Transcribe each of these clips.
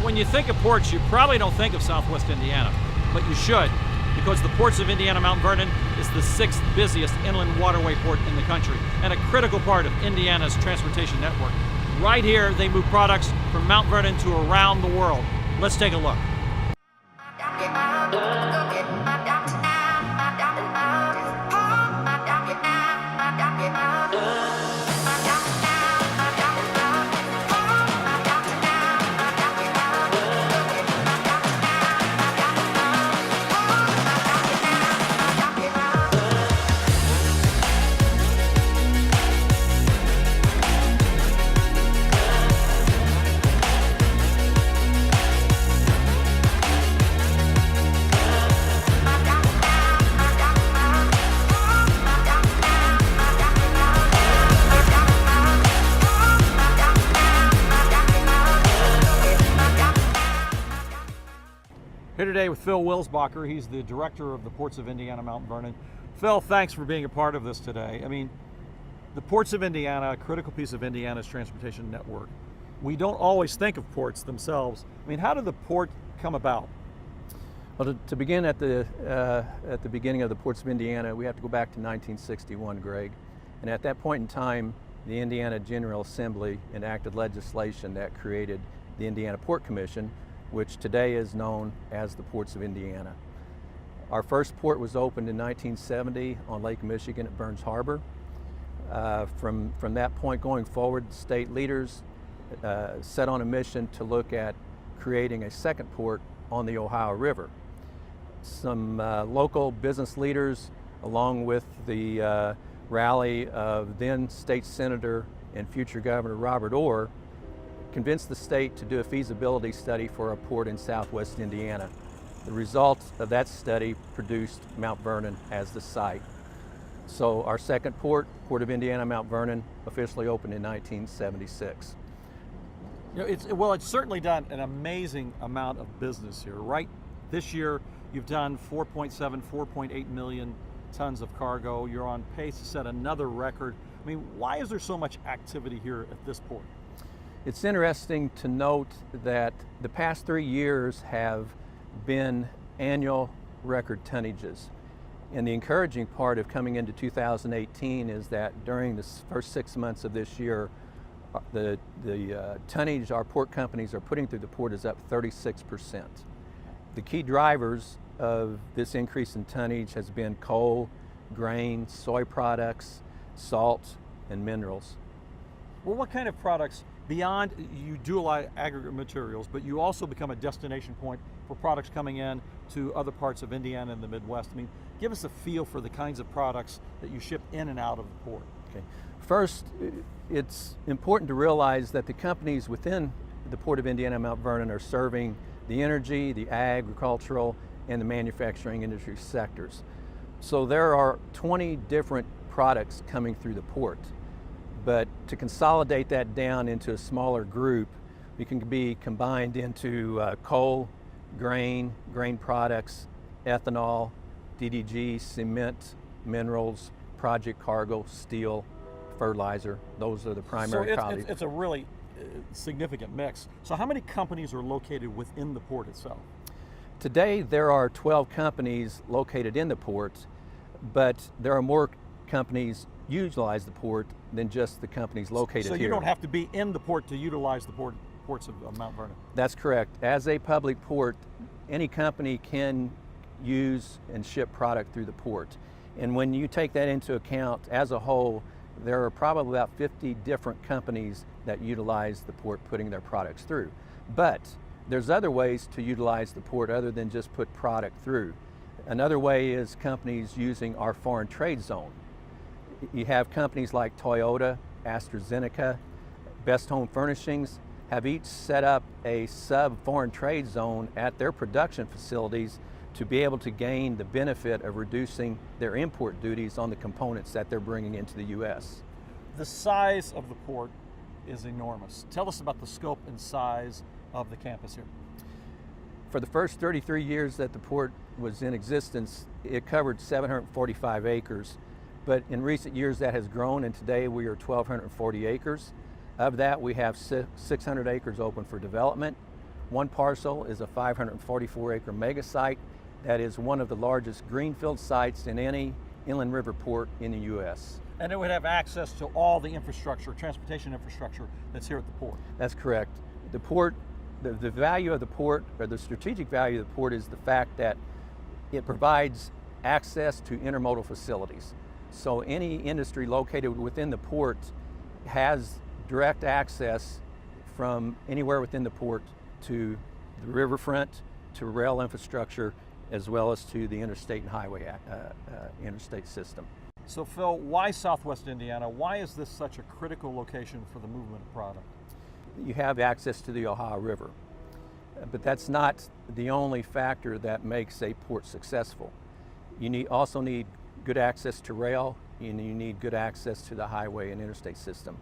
When you think of ports, you probably don't think of Southwest Indiana, but you should, because the Ports of Indiana-Mount Vernon is the 6th busiest inland waterway port in the country and a critical part of Indiana's transportation network. Right here, they move products from Mount Vernon to around the world. Let's take a look. Here today with Phil Wilzbacher. He's the director of the Ports of Indiana-Mount Vernon. Phil, thanks for being a part of this today. I mean, the Ports of Indiana, a critical piece of Indiana's transportation network. We don't always think of ports themselves. I mean, how did the port come about? Well, to begin at the beginning of the Ports of Indiana, we have to go back to 1961, Greg. And at that point in time, the Indiana General Assembly enacted legislation that created the Indiana Port Commission, which today is known as the Ports of Indiana. Our first port was opened in 1970 on Lake Michigan at Burns Harbor. From that point going forward, state leaders set on a mission to look at creating a second port on the Ohio River. Some local business leaders, along with the rally of then State Senator and future Governor Robert Orr, convinced the state to do a feasibility study for a port in southwest Indiana. The results of that study produced Mount Vernon as the site. So our second port, Port of Indiana-Mount Vernon, officially opened in 1976. You know, it's certainly done an amazing amount of business here, right? This year, you've done 4.7, 4.8 million tons of cargo. You're on pace to set another record. I mean, why is there so much activity here at this port? It's interesting to note that the past 3 years have been annual record tonnages. And the encouraging part of coming into 2018 is that during the first 6 months of this year, the tonnage our port companies are putting through the port is up 36%. The key drivers of this increase in tonnage has been coal, grain, soy products, salt, and minerals. Well, what kind of products? Beyond, you do a lot of aggregate materials, but you also become a destination point for products coming in to other parts of Indiana and the Midwest. I mean, give us a feel for the kinds of products that you ship in and out of the port. Okay. First, it's important to realize that the companies within the Port of Indiana-Mount Vernon are serving the energy, the agricultural, and the manufacturing industry sectors. So there are 20 different products coming through the port. But to consolidate that down into a smaller group, we can be combined into coal, grain products, ethanol, DDG, cement, minerals, project cargo, steel, fertilizer. Those are the primary commodities. It's a really significant mix. So how many companies are located within the port itself? Today there are 12 companies located in the port, but there are more companies utilize the port than just the companies located here. So you don't have to be in the port to utilize the ports of Mount Vernon? That's correct. As a public port, any company can use and ship product through the port. And when you take that into account as a whole, there are probably about 50 different companies that utilize the port putting their products through. But there's other ways to utilize the port other than just put product through. Another way is companies using our foreign trade zone. You have companies like Toyota, AstraZeneca, Best Home Furnishings have each set up a sub-foreign trade zone at their production facilities to be able to gain the benefit of reducing their import duties on the components that they're bringing into the U.S. The size of the port is enormous. Tell us about the scope and size of the campus here. For the first 33 years that the port was in existence, it covered 745 acres. But in recent years that has grown, and today we are 1,240 acres. Of that, we have 600 acres open for development, One parcel is a 544-acre mega site that is one of the largest greenfield sites in any inland river port in the U.S. And it would have access to all the infrastructure, transportation infrastructure that's here at the port. That's correct. The port, the value of the port, or the strategic value of the port, is the fact that it provides access to intermodal facilities. So any industry located within the port has direct access from anywhere within the port to the riverfront, to rail infrastructure, as well as to the interstate and highway interstate system. So Phil, why Southwest Indiana? Why is this such a critical location for the movement of product? You have access to the Ohio River, but that's not the only factor that makes a port successful. You also need good access to rail, and you need good access to the highway and interstate system.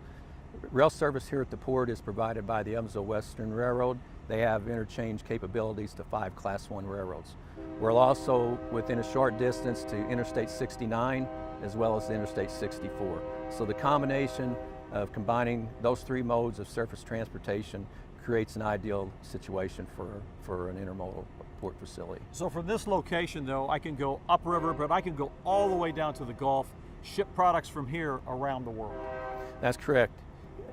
Rail service here at the port is provided by the Evansville Western Railroad. They have interchange capabilities to 5 Class 1 railroads. We're also within a short distance to Interstate 69 as well as the Interstate 64. So the combination of combining those 3 modes of surface transportation creates an ideal situation for an intermodal port facility. So from this location though, I can go upriver, but I can go all the way down to the Gulf, ship products from here around the world. That's correct.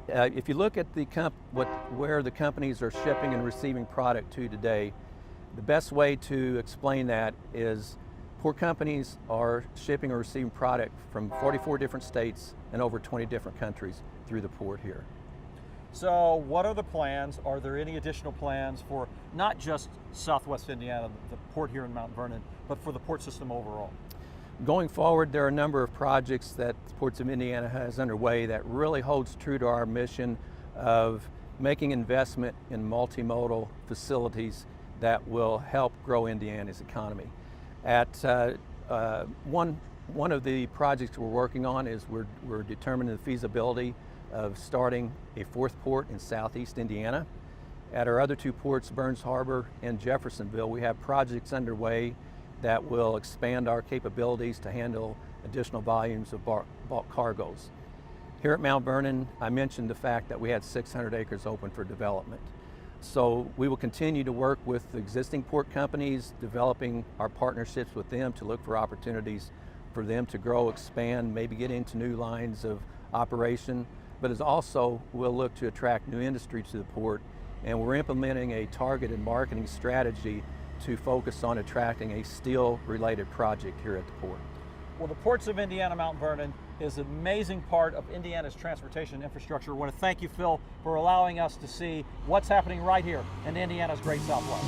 If you look at where the companies are shipping and receiving product to today, the best way to explain that is port companies are shipping or receiving product from 44 different states and over 20 different countries through the port here. So what are the plans? Are there any additional plans for not just Southwest Indiana, the port here in Mount Vernon, but for the port system overall? Going forward, there are a number of projects that the Ports of Indiana has underway that really holds true to our mission of making investment in multimodal facilities that will help grow Indiana's economy. At one of the projects we're working on is we're determining the feasibility of starting a 4th port in southeast Indiana. At our other 2 ports, Burns Harbor and Jeffersonville, we have projects underway that will expand our capabilities to handle additional volumes of bulk cargoes. Here at Mount Vernon, I mentioned the fact that we had 600 acres open for development. So we will continue to work with the existing port companies, developing our partnerships with them to look for opportunities for them to grow, expand, maybe get into new lines of operation, but as also we'll look to attract new industry to the port, and we're implementing a targeted marketing strategy to focus on attracting a steel-related project here at the port. Well, the Ports of Indiana-Mount Vernon is an amazing part of Indiana's transportation infrastructure. I want to thank you, Phil, for allowing us to see what's happening right here in Indiana's Great Southwest.